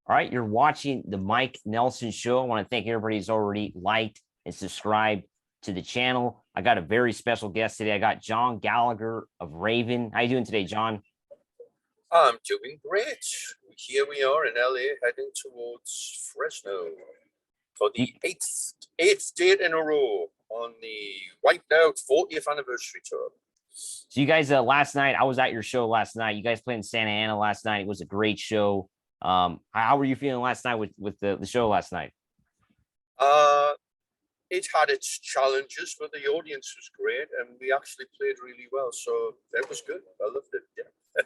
All right, you're watching the Mike Nelson Show. I want to thank everybody who's already liked and subscribed to the channel. I got a very special guest today. I got John Gallagher of Raven. How you doing today, John? I'm doing great. Here we are in LA heading towards Fresno for the eighth date in a row on the Wiped Out 40th anniversary tour. So you guys, last night, I was at your show last night. You guys played in Santa Ana last night. It was a great show. How were you feeling last night with the show last night? It had its challenges, but the audience was great, and we actually played really well. So that was good. I loved it. Yeah.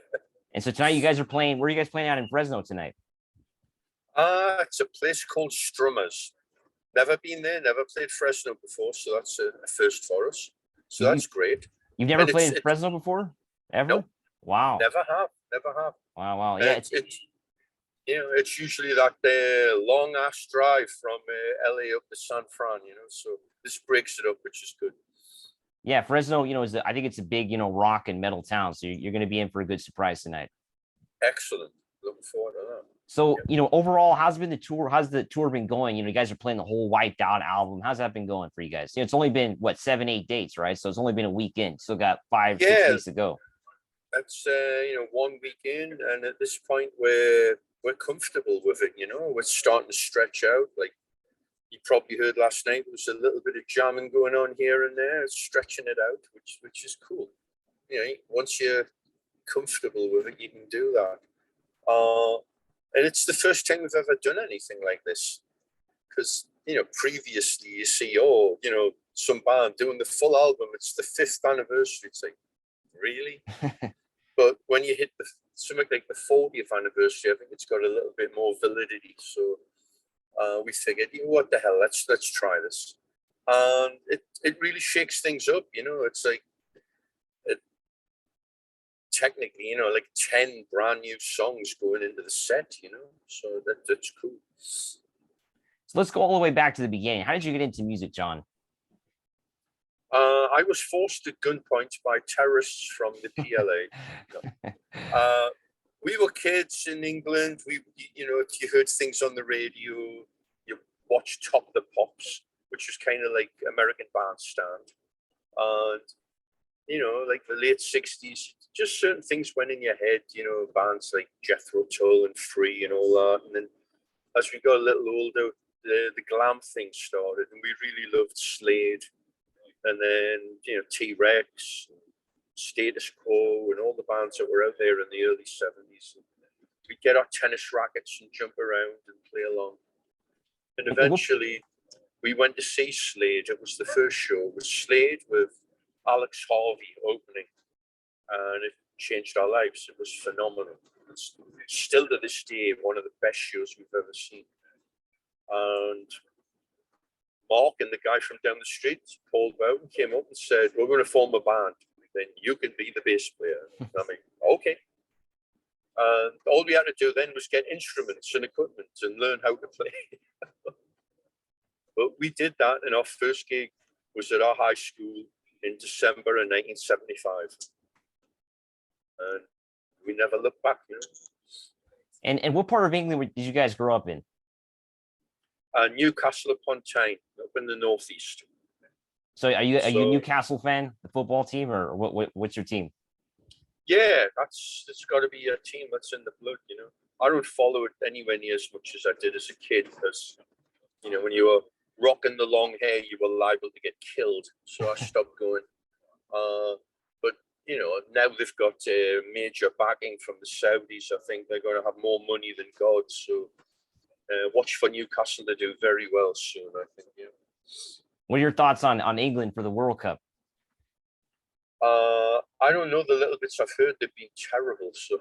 And so tonight you guys are playing. Where are you guys playing out in Fresno tonight? It's a place called Strummers. Never been there, never played Fresno before, so that's a first for us. So that's great. You've never played in Fresno before? Ever? Nope. Wow. Never have. Wow. Yeah. It's usually that long ass drive from LA up to San Fran, so this breaks it up, which is good. Yeah, Fresno, I think it's a big, rock and metal town. So you're going to be in for a good surprise tonight. Excellent. Looking forward to that. So, overall, how's the tour been going? You guys are playing the whole Wiped Out album. How's that been going for you guys? It's only been, 7, 8 dates, right? So it's only been a weekend. Still got 5, 6 weeks to go. That's, 1 weekend. And at this point, we're comfortable with it, We're starting to stretch out. Like you probably heard last night, there was a little bit of jamming going on here and there, stretching it out, which is cool. Once you're comfortable with it, you can do that. And it's the first time we've ever done anything like this. Because, previously you see, some band doing the full album, it's the 5th anniversary. It's like, really? But when you hit something like the 40th anniversary, I think it's got a little bit more validity. So we figured, what the hell, let's try this. And it really shakes things up, it's like, technically, like 10 brand new songs going into the set, so that's cool. So let's go all the way back to the beginning. How did you get into music, John? I was forced at gunpoint by terrorists from the PLA. We were kids in England. You heard things on the radio. You watched Top of the Pops, which was kind of like American Bandstand. And, like the late 60s, just certain things went in your head, bands like Jethro Tull and Free and all that. And then as we got a little older, the glam thing started, and we really loved Slade. And then, T-Rex, Status Quo, and all the bands that were out there in the early 70s. We'd get our tennis rackets and jump around and play along. And eventually, we went to see Slade. It was the first show. It was Slade with Alex Harvey opening. And it changed our lives. It was phenomenal. It's still to this day one of the best shows we've ever seen. And Mark and the guy from down the street, Paul Bowden, came up and said, "We're going to form a band. Then you can be the bass player." And I'm like, okay. And all we had to do then was get instruments and equipment and learn how to play. But we did that, and our first gig was at our high school in December of 1975. And we never looked back, And what part of England did you guys grow up in? Newcastle upon Tyne, up in the northeast. So are you a Newcastle fan, the football team, or what's your team? Yeah, it's got to be a team that's in the blood, I don't follow it anywhere near as much as I did as a kid, because, when you were rocking the long hair, you were liable to get killed. So I stopped going. But, now they've got major backing from the Saudis. I think they're going to have more money than God. So watch for Newcastle to do very well soon, I think. Yeah. What are your thoughts on England for the World Cup? I don't know. The little bits I've heard, they've been terrible. So,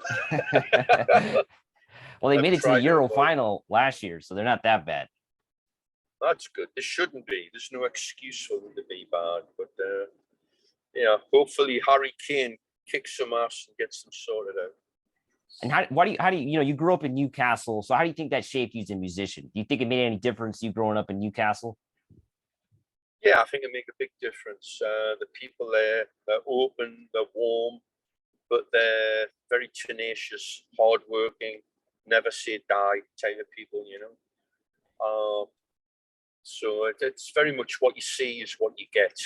well, they made it to the Euro final last year, so they're not that bad. That's good. They shouldn't be. There's no excuse for them to be bad. But hopefully Harry Kane kicks some ass and gets them sorted out. And how do you, you grew up in Newcastle, so how do you think that shaped you as a musician? Do you think it made any difference, you growing up in Newcastle? Yeah, I think it makes a big difference. The people there, they're open, they're warm, but they're very tenacious, hardworking. never say die type of people, you know. So it's very much what you see is what you get.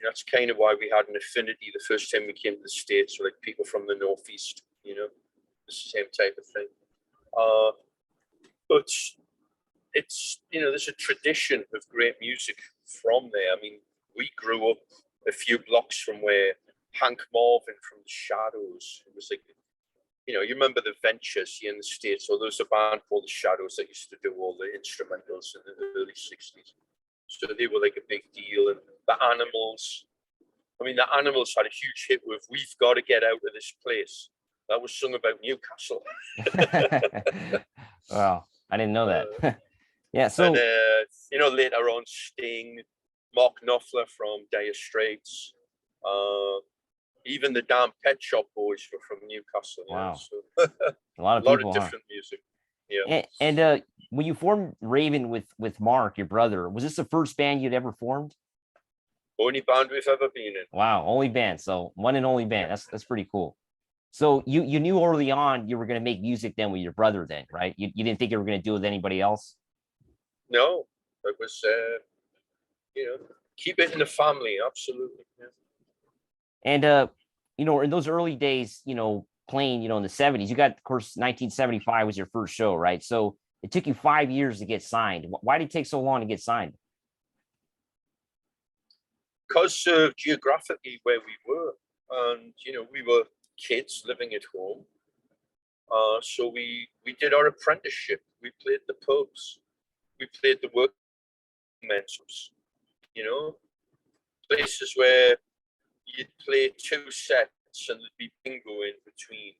That's kind of why we had an affinity the first time we came to the States, like people from the Northeast, you know, the same type of thing. But it's, you know, there's a tradition of great music from there. I mean, we grew up a few blocks from where Hank Marvin from the Shadows, it was like, you know, you remember the Ventures here in the States, or there was a band called the Shadows that used to do all the instrumentals in the early 60s. So they were like a big deal. And the Animals, I mean, the Animals had a huge hit with "We've Got to Get Out of This Place." That was sung about Newcastle. Wow, I didn't know that. Yeah, so and you know, later on, Sting, Mark Knopfler from Dire Straits, even the damn Pet Shop Boys were from Newcastle. wow, So, a lot of a lot people, of different music. Yeah. And when you formed Raven with Mark, your brother, was this the first band you'd ever formed? Only band we've ever been in. Wow, only band. So one and only band. That's pretty cool. So you knew early on you were going to make music then with your brother then, right? You didn't think you were going to do it with anybody else? No, it was, you know, keep it in the family. Absolutely. Yeah. And you know, in those early days, you know, playing, you know, in the 70s, you got, of course, 1975 was your first show, right? So it took you 5 years to get signed. Why did it take so long to get signed? Because geographically where we were, and you know, we were kids living at home. So we did our apprenticeship. We played the pubs. We played the working men's, you know, places where you'd play 2 sets and there'd be bingo in between.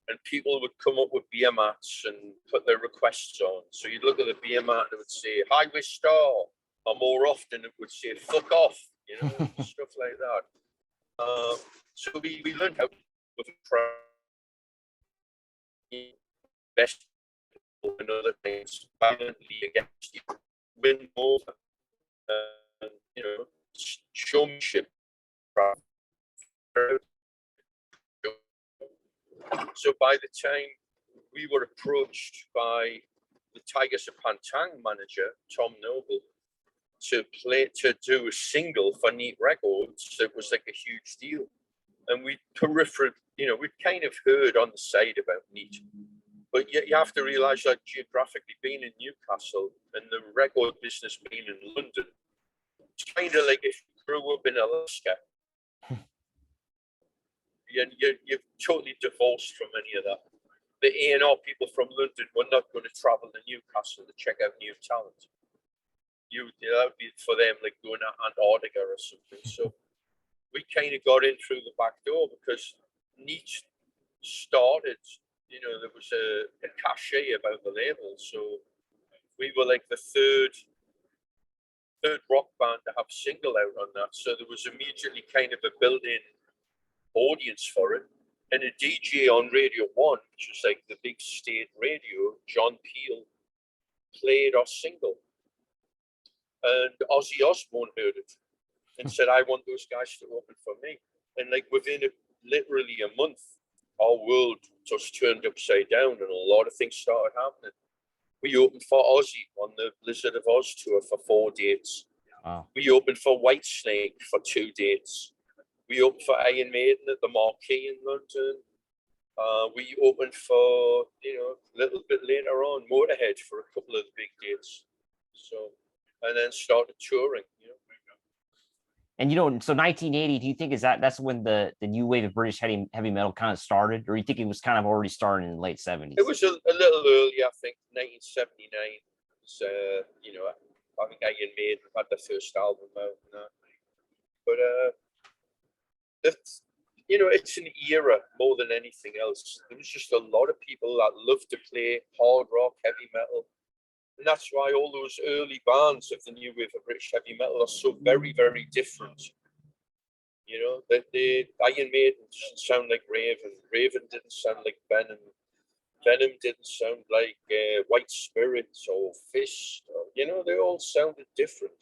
And people would come up with beer mats and put their requests on. So you'd look at the beer mat and it would say Highway Star, or more often it would say fuck off, you know, stuff like that. So we learned how to best and other things violently against you, win over, and you know, showmanship. So by the time we were approached by the Tigers of Pantang manager, Tom Noble, to do a single for Neat Records, it was like a huge deal. And we you know, we'd kind of heard on the side about Neat. But you have to realize that geographically being in Newcastle and the record business being in London, it's kind of like if you grew up in Alaska, you're totally divorced from any of that. The A&R people from London were not going to travel to Newcastle to check out new talent. That would be for them like going to Antarctica or something. So we kind of got in through the back door because Neat started, you know, there was a cachet about the label. So we were like the third rock band to have single out on that. So there was immediately kind of a built-in audience for it. And a DJ on Radio 1, which was like the big state radio, John Peel, played our single. And Ozzy Osbourne heard it and said, I want those guys to open for me. And like within literally a month, our world just turned upside down and a lot of things started happening. We opened for Ozzy on the Blizzard of Oz tour for 4 dates. Wow. We opened for Whitesnake for 2 dates. We opened for Iron Maiden at the Marquee in London. We opened for, you know, a little bit later on, Motorhead for a couple of the big dates. So, and then started touring, you know. And you know, so 1980, do you think that's when the new wave of British heavy metal kind of started, or you think it was kind of already starting in the late 70s? It was a little early, I think. 1979. Was, you know, I think Iron Maiden had their first album out and that. But that's, you know, it's an era more than anything else. There was just a lot of people that loved to play hard rock, heavy metal. And that's why all those early bands of the new wave of British heavy metal are so very, very different. You know, that Iron Maiden didn't sound like Raven. Raven didn't sound like Venom. Venom didn't sound like White Spirits or Fist. You know, they all sounded different.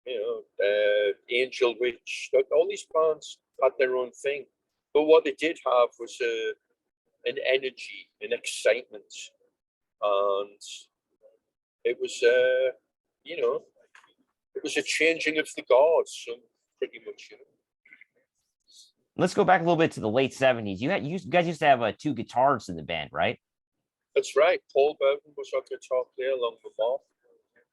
You know, Angel Witch. All these bands had their own thing. But what they did have was a and energy and excitement. And it was, you know, it was a changing of the guards, so pretty much, you know. Let's go back a little bit to the late 70s. You guys used to have two guitars in the band, right? That's right. Paul Bowden was our guitar player along with Mark.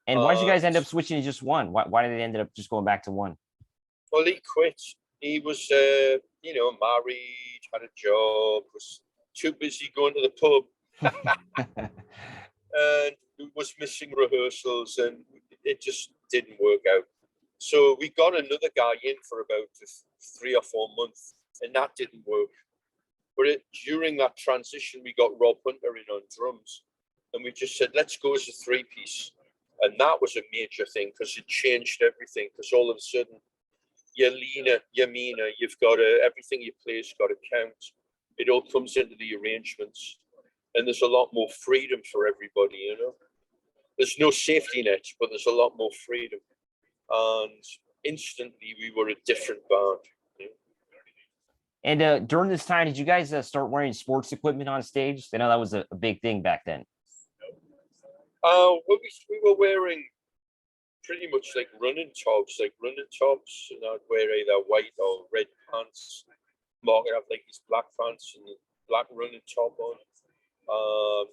And why did you guys end up switching to just one? Why did it end up just going back to one? Well, he quit. He was, you know, married, had a job, was too busy going to the pub, and was missing rehearsals, and it just didn't work out. So we got another guy in for about 3 or 4 months, and that didn't work. But during that transition, we got Rob Hunter in on drums, and we just said, let's go as a three-piece. And that was a major thing because it changed everything. Because all of a sudden, you're leaner, you're meaner, you've got everything you play's got to count. It all comes into the arrangements, and there's a lot more freedom for everybody, you know. There's no safety net, but there's a lot more freedom. And instantly, we were a different band. You know? And during this time, did you guys start wearing sports equipment on stage? I know that was a big thing back then. Well, we were wearing pretty much like running tops, and I'd wear either white or red pants. Mark would have like his black pants and black running top on,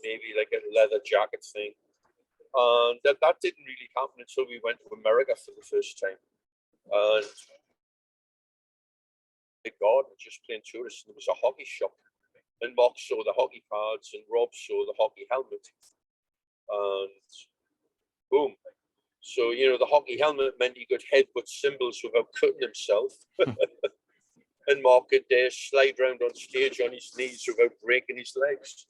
maybe like a leather jacket thing. And that didn't really happen until we went to America for the first time. And the garden just playing tourists, and there was a hockey shop. And Mark saw the hockey cards, and Rob saw the hockey helmet. And boom. So, you know, the hockey helmet meant he could headbutt cymbals without cutting himself. And Mark could slide around on stage on his knees without breaking his legs.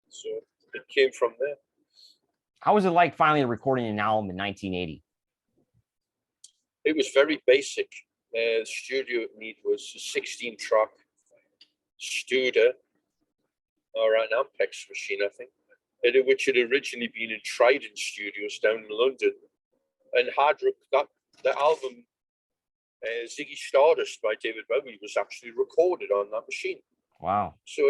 So it came from there. How was it like finally recording an album in 1980? It was very basic. The studio need was a 16-track Studer or an Ampex machine, I think, which had originally been in Trident Studios down in London, and the album Ziggy Stardust by David Bowie was actually recorded on that machine. Wow! So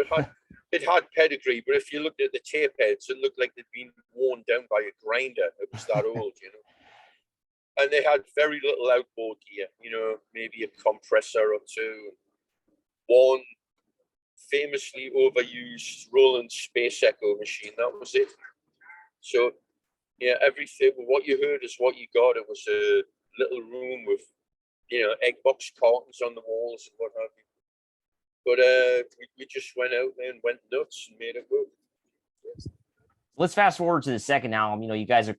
it had pedigree, but if you looked at the tape heads, it looked like they'd been worn down by a grinder. It was that old, you know. And they had very little outboard gear, you know, maybe a compressor or two. One famously overused Roland Space Echo machine. That was it. So, yeah, everything, what you heard is what you got. It was a little room with, you know, egg box cartons on the walls and what have you. But we just went out there and went nuts and made it work. Let's fast forward to the second album. You know, you guys are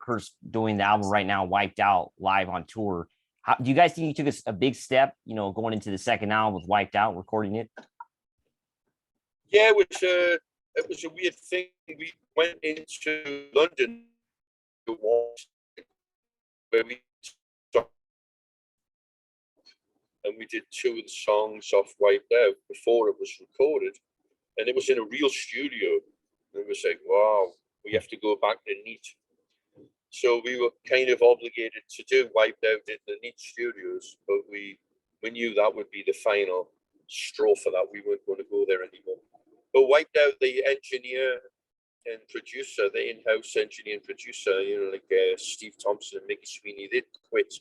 doing the album right now, Wiped Out, live on tour. Do you guys think you took a big step, you know, going into the second album with Wiped Out, recording it? Yeah, it was a weird thing. We went into London where we and we did 2 of the songs off Wiped Out before it was recorded, and it was in a real studio. And it was like, wow, we have to go back to Neat. So we were kind of obligated to do Wiped Out in the Neat Studios, but we knew that would be the final straw for that. We weren't going to go there anymore. But Wiped Out, the engineer and producer, the in-house engineer and producer, you know, like Steve Thompson and Mickey Sweeney, they'd quit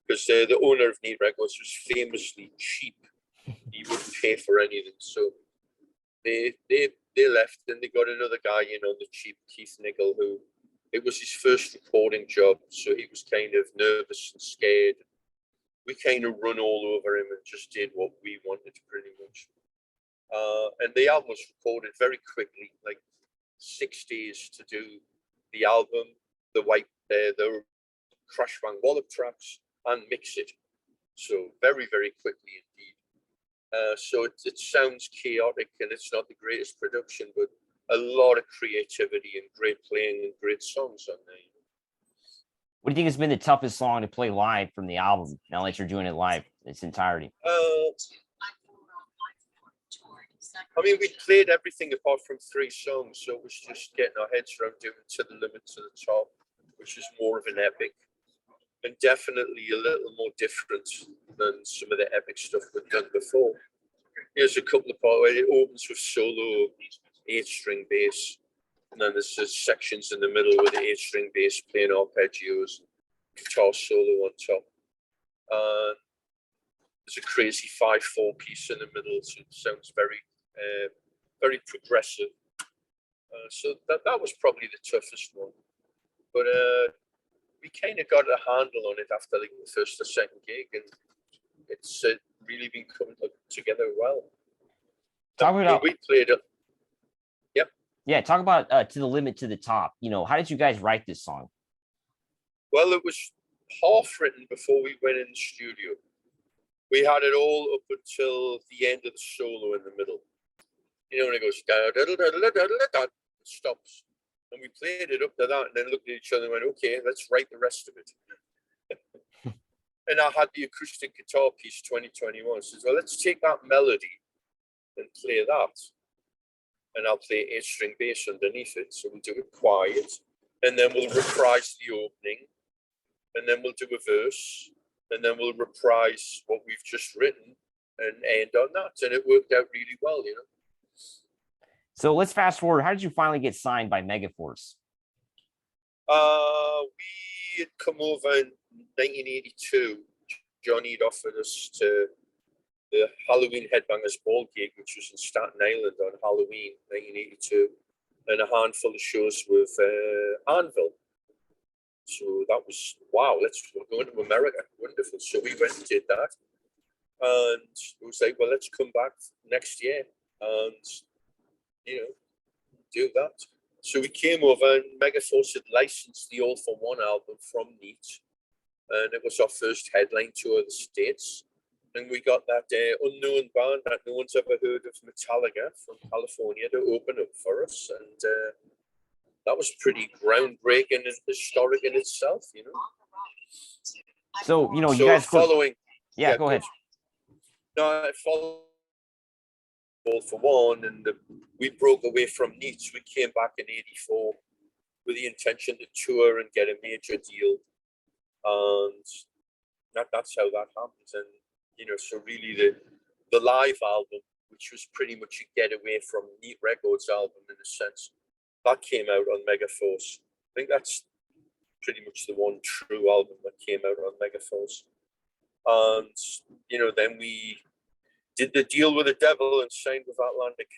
because the owner of Neat Records was famously cheap. He wouldn't pay for anything. So they left, and they got another guy in on the cheap, Keith Nickel, who it was his first recording job. So he was kind of nervous and scared. We kind of run all over him and just did what we wanted pretty much. And the album was recorded very quickly, like 6 days to do the album, the Crash Bang Wallop tracks, and mix it. So very, very quickly indeed. So it sounds chaotic, and it's not the greatest production, but a lot of creativity and great playing and great songs on there. What do you think has been the toughest song to play live from the album, now that you're doing it live in its entirety? I mean, we played everything apart from 3 songs, so it was just getting our heads around doing To the Limit, to the Top, which is more of an epic, and definitely a little more different than some of the epic stuff we've done before. There's a couple of parts where it opens with solo 8-string bass, and then there's just sections in the middle with the 8-string bass playing arpeggios, guitar solo on top. There's a crazy 5/4 piece in the middle, so it sounds very, very progressive. So that was probably the toughest one, but we kind of got a handle on it after like the first or second gig, and it's really been coming together well. Talk about we played it. Yep. Yeah, talk about To the Limit to the Top. How did you guys write this song? Well, it was half written before we went in the studio. We had it all up until the end of the solo in the middle. When it goes da da da da da da da, it stops, and we played it up to that, and then looked at each other and went, "Okay, let's write the rest of it." And I had the acoustic guitar piece 2021. So, well, let's take that melody and play that, and I'll play 8-string bass underneath it. So we'll do it quiet, and then we'll reprise the opening, and then we'll do a verse, and then we'll reprise what we've just written and end on that. And it worked out really well, So let's fast forward. How did you finally get signed by Megaforce? We had come over in 1982. Johnny'd offered us to the Halloween Headbangers Ball gig, which was in Staten Island on Halloween 1982, and a handful of shows with Anvil. So that was, wow, we're going to America. Wonderful. So we went and did that. And it was like, well, let's come back next year and, do that. So we came over, and Megaforce had licensed the All for One album from Neat. And it was our first headline tour of the States. And we got that unknown band that no one's ever heard of, Metallica, from California, to open up for us. And that was pretty groundbreaking and historic in itself, So, you guys following. Yeah, go ahead. No, I followed All for One, and we broke away from Neat. We came back in '84 with the intention to tour and get a major deal. And that's how that happens. And, so really the live album, which was pretty much a getaway from Neat Records album in a sense, that came out on Megaforce. I think that's pretty much the one true album that came out on Megaforce. And, then we did the deal with the devil and signed with Atlantic.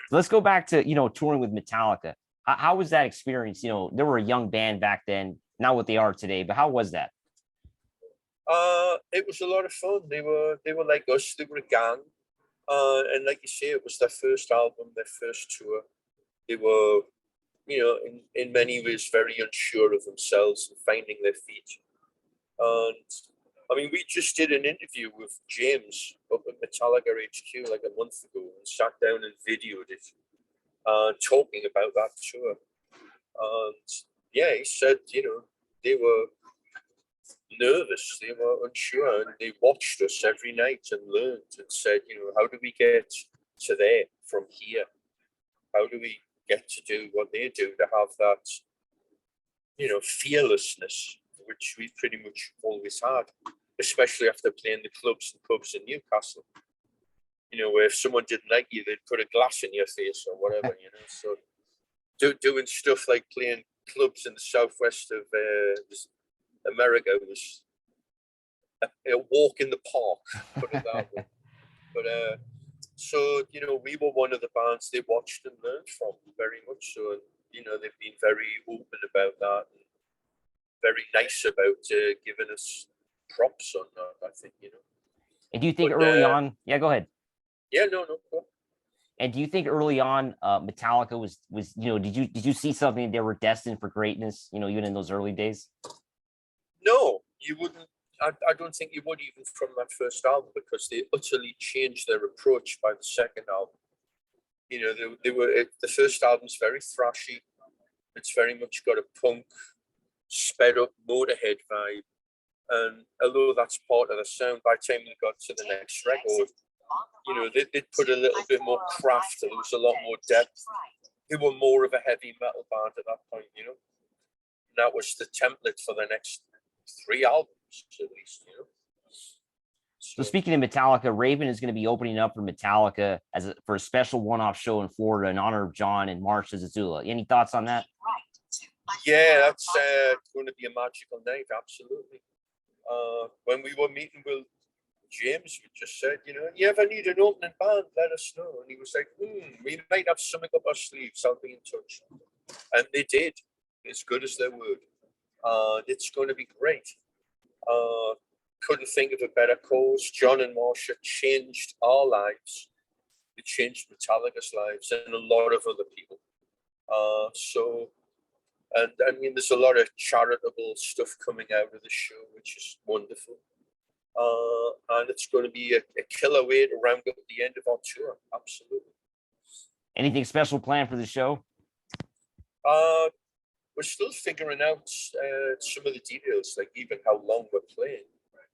So let's go back to, touring with Metallica. How was that experience? They were a young band back then, not what they are today, but how was that? It was a lot of fun. They were like us. They were a gang. And like you say, it was their first album, their first tour. They were, in many ways very unsure of themselves and finding their feet. And I mean, we just did an interview with James up at Metallica HQ like a month ago, and sat down and videoed it, talking about that tour. And yeah, he said, they were nervous, they were unsure, and they watched us every night and learned and said, how do we get to there from here? How do we get to do what they do, to have that, fearlessness, which we pretty much always had, especially after playing the clubs and pubs in Newcastle. Where if someone didn't like you, they'd put a glass in your face or whatever, So doing stuff like playing clubs in the southwest of America was a walk in the park, put it that way. But so we were one of the bands they watched and learned from, very much so. And they've been very open about that and very nice about giving us props on that, I think. And do you think early on? Yeah, go ahead. Yeah, no, go on. And do you think early on, Metallica was did you see something they were destined for greatness? Even in those early days. No, you wouldn't. I don't think you would, even from that first album, because they utterly changed their approach by the second album. They were the first album's very thrashy. It's very much got a punk, sped up Motorhead vibe, and although that's part of the sound, by the time they got to the next record, they'd put a little bit more craft, and there was a lot more depth. They were more of a heavy metal band at that point, and that was the template for the next 3 albums, at least, So speaking of Metallica, Raven is going to be opening up for Metallica for a special one-off show in Florida in honor of John and Marsh Zazula. Any thoughts on that? Yeah, that's going to be a magical night. Absolutely. When we were meeting with James, we just said, you ever need an opening band, let us know. And he was like, we might have something up our sleeves. I'll be in touch. And they did, as good as their word. It's going to be great. Couldn't think of a better cause. John and Marsha changed our lives. They changed Metallica's lives and a lot of other people. And I mean, there's a lot of charitable stuff coming out of the show, which is wonderful. And it's going to be a killer way to round up the end of our tour. Absolutely. Anything special planned for the show? We're still figuring out some of the details, like even how long we're playing.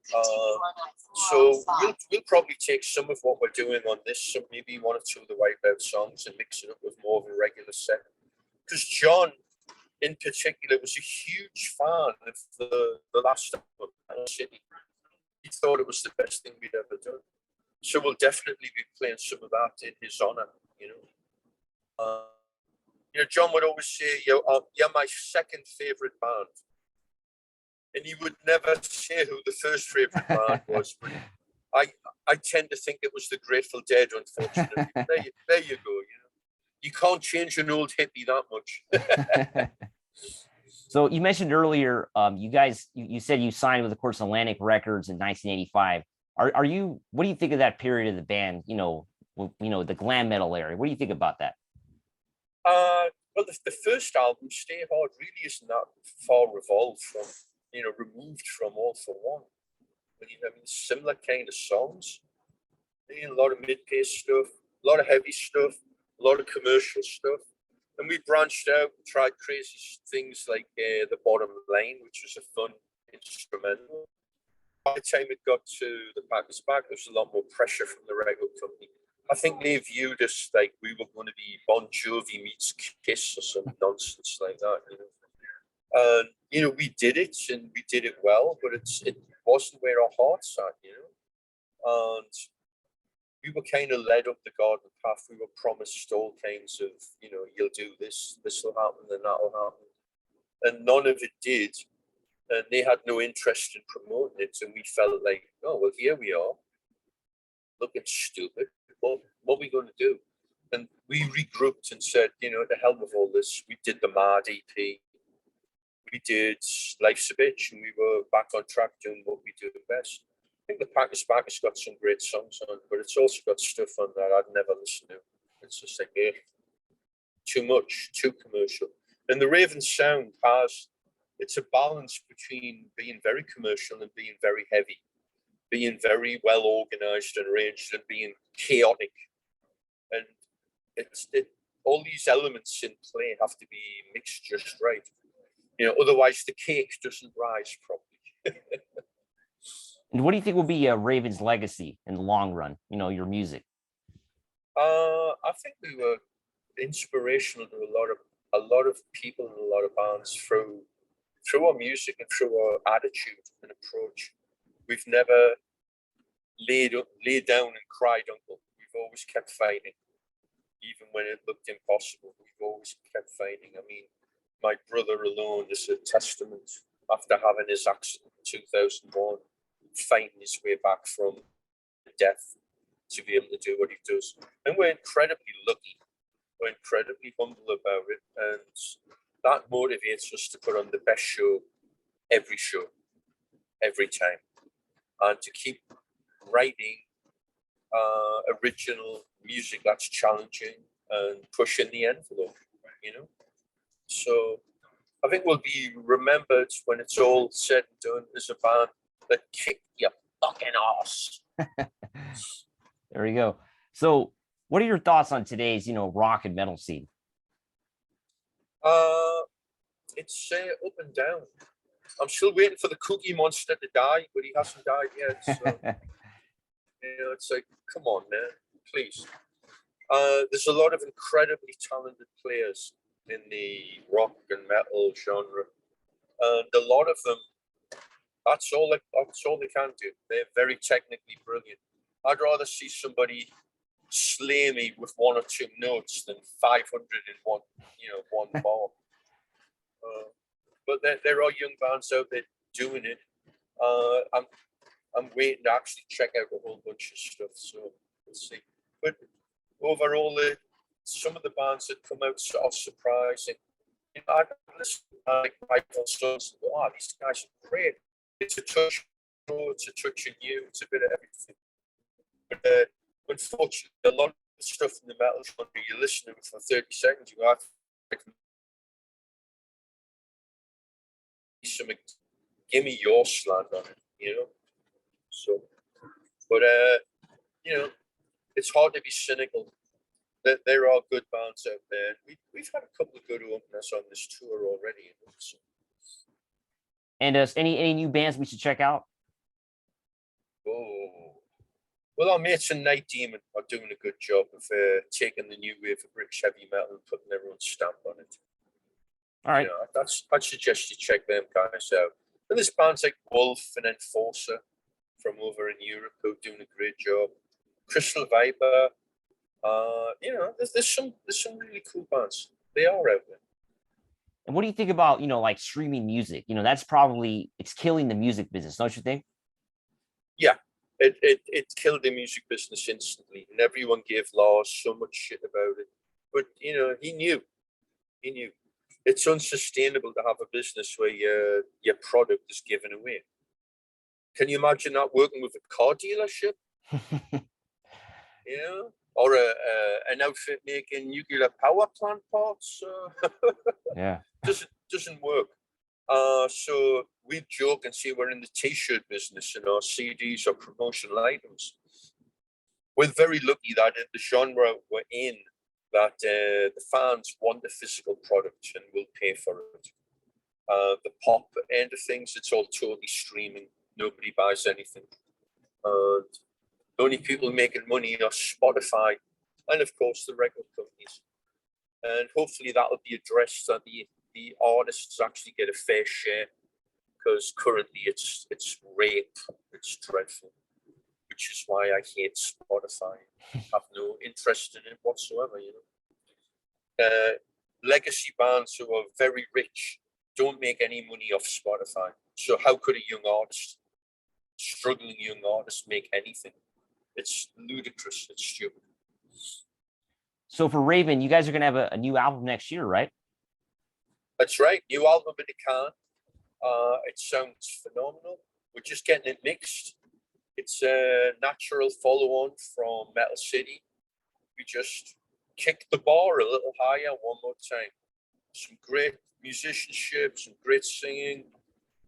So we'll probably take some of what we're doing on this, so maybe one or two of the Wipeout songs, and mix it up with more of a regular set. Because John, in particular, was a huge fan of the last album, City. He thought it was the best thing we'd ever done. So we'll definitely be playing some of that in his honor, John would always say, you're my second favorite band. And he would never say who the first favorite band was. But I tend to think it was the Grateful Dead, unfortunately. There you go. You can't change an old hippie that much. So you mentioned earlier, you guys, you said you signed with, of course, Atlantic Records in 1985. Are you? What do you think of that period of the band? The glam metal area. What do you think about that? Well, the first album, Stay Hard, really isn't that far removed from All for One. But, similar kind of songs. A lot of mid-pace stuff, a lot of heavy stuff, a lot of commercial stuff. And we branched out and tried crazy things like The Bottom Line, which was a fun instrumental. By the time it got to The Packers Back, there was a lot more pressure from the record company. I think they viewed us like we were going to be Bon Jovi meets Kiss or some nonsense like that. And we did it, and we did it well, but it wasn't where our hearts at. And we were kind of led up the garden path. We were promised all kinds of, you'll do this, this will happen, and that will happen, and none of it did. And they had no interest in promoting it, and we felt like, oh well, here we are, looking stupid. What are we going to do? And we regrouped and said, to hell with all this. We did the Mad EP. We did Life's a Bitch, and we were back on track doing what we do best. I think The Packers Back has got some great songs on, but it's also got stuff on that I'd never listen to. It's just like, too much, too commercial. And the Raven sound it's a balance between being very commercial and being very heavy, being very well organized and arranged, and being chaotic. And all these elements in play have to be mixed just right. Otherwise the cake doesn't rise properly. And what do you think will be Raven's legacy in the long run? Your music. I think we were inspirational to a lot of people and a lot of bands through our music and through our attitude and approach. We've never laid down and cried uncle. We've always kept fighting, even when it looked impossible. We've always kept fighting. I mean, my brother alone is a testament, after having his accident in 2001, fighting his way back from death to be able to do what he does. And we're incredibly lucky. We're incredibly humble about it. And that motivates us to put on the best show, every time. And to keep writing original music that's challenging and pushing the envelope, So I think we'll be remembered when it's all said and done as a band that kicked your fucking ass. There we go. So what are your thoughts on today's, rock and metal scene? It's up and down. I'm still waiting for the Cookie Monster to die, but he hasn't died yet. So, it's like, come on, man, please. There's a lot of incredibly talented players in the rock and metal genre, and a lot of them That's all they can do. They're very technically brilliant. I'd rather see somebody slay me with one or two notes than 500 in one bar. But there are young bands out there doing it. I'm waiting to actually check out a whole bunch of stuff, so we'll see. But overall, some of the bands that come out are surprising. I listen to like Michael Sons and go, "Wow, these guys are great." It's a touch of raw, it's a touch of new, it's a bit of everything. But unfortunately, a lot of the stuff in the metal genre, you listen to it for 30 seconds, you go, give me your slant on it, So, but it's hard to be cynical. There are good bands out there. We've had a couple of good openers on this tour already. So. And any new bands we should check out? Oh, well, our mates in Night Demon are doing a good job of taking the new wave of British heavy metal and putting their own stamp on it. All right. I'd suggest you check them guys out. And there's bands like Wolf and Enforcer from over in Europe who are doing a great job. Crystal Viper. There's some really cool bands. They are out there. And what do you think about, like streaming music? That's probably, it's killing the music business, don't you think? Yeah, it killed the music business instantly, and everyone gave Lars so much shit about it. But he knew it's unsustainable to have a business where your product is given away. Can you imagine that working with a car dealership? Or an outfit making nuclear power plant parts? Yeah, doesn't work. So we joke and say we're in the T-shirt business and our CDs are promotional items. We're very lucky that in the genre we're in, that the fans want the physical product and will pay for it. The pop end of things, it's all totally streaming. Nobody buys anything. And the only people making money are Spotify and, of course, the record companies. And hopefully that'll be addressed so the artists actually get a fair share, because currently it's rape, it's dreadful, which is why I hate Spotify. I have no interest in it whatsoever, Legacy bands who are very rich don't make any money off Spotify. So how could a struggling young artist make anything? It's ludicrous. It's stupid. So for Raven, you guys are going to have a new album next year, right? That's right. New album in the can. It sounds phenomenal. We're just getting it mixed. It's a natural follow-on from Metal City. We just kicked the bar a little higher one more time. Some great musicianship, some great singing.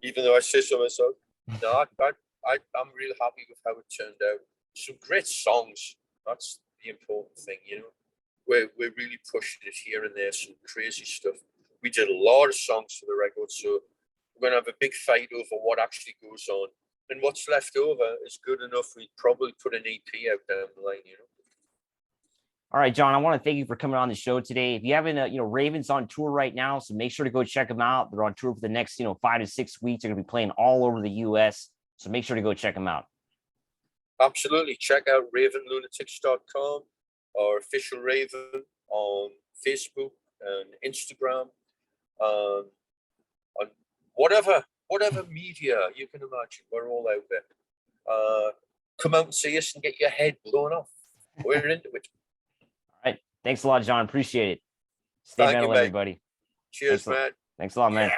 Even though I say so myself, no, I'm really happy with how it turned out. Some great songs. That's the important thing, We're really pushing it here and there. Some crazy stuff. We did a lot of songs for the record, so we're going to have a big fight over what actually goes on. And what's left over is good enough. We'd probably put an EP out down the line, All right, John, I want to thank you for coming on the show today. If you haven't, Raven's on tour right now, so make sure to go check them out. They're on tour for the next, 5 to 6 weeks. They're going to be playing all over the U.S., so make sure to go check them out. Absolutely. Check out ravenlunatics.com or Official Raven on Facebook and Instagram, on whatever media you can imagine. We're all out there. Come out and see us and get your head blown off. We're into it. All right. Thanks a lot, John. Appreciate it. Stay metal, everybody. Cheers, man. Thanks a lot, man. Yeah.